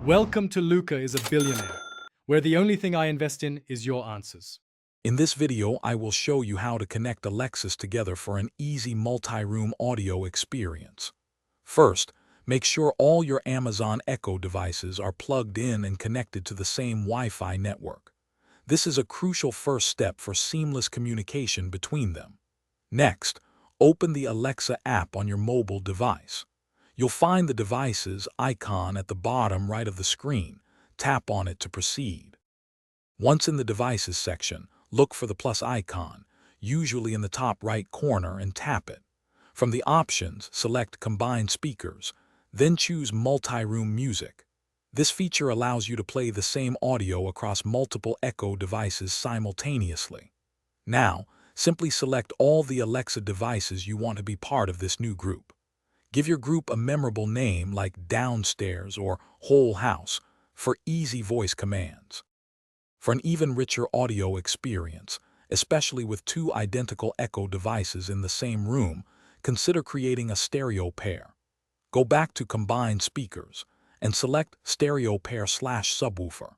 Welcome to Luca is a Billionaire, where the only thing I invest in is your answers. In this video, I will show you how to connect Alexas together for an easy multi-room audio experience. First, make sure all your Amazon Echo devices are plugged in and connected to the same Wi-Fi network. This is a crucial first step for seamless communication between them. Next, open the Alexa app on your mobile device. You'll find the device's icon at the bottom right of the screen. Tap on it to proceed. Once in the Devices section, look for the plus icon, usually in the top right corner, and tap it. From the options, select Combine Speakers, then choose Multi-Room Music. This feature allows you to play the same audio across multiple Echo devices simultaneously. Now, simply select all the Alexa devices you want to be part of this new group. Give your group a memorable name like Downstairs or Whole House for easy voice commands. For an even richer audio experience, especially with two identical Echo devices in the same room, consider creating a stereo pair. Go back to Combine Speakers and select Stereo Pair/Subwoofer.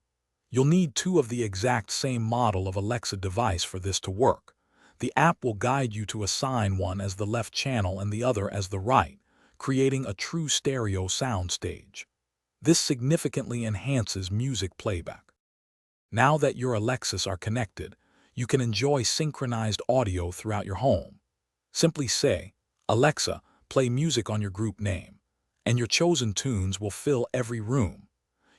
You'll need two of the exact same model of Alexa device for this to work. The app will guide you to assign one as the left channel and the other as the right, creating a true stereo soundstage. This significantly enhances music playback. Now that your Alexas are connected, you can enjoy synchronized audio throughout your home. Simply say, "Alexa, play music on your group name," and your chosen tunes will fill every room.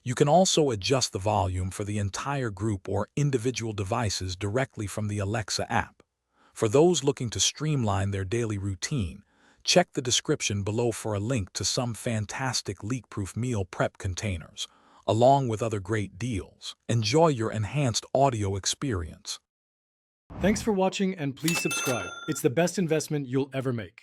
You can also adjust the volume for the entire group or individual devices directly from the Alexa app. For those looking to streamline their daily routine, check the description below for a link to some fantastic leak-proof meal prep containers, along with other great deals. Enjoy your enhanced audio experience. Thanks for watching, and please subscribe. It's the best investment you'll ever make.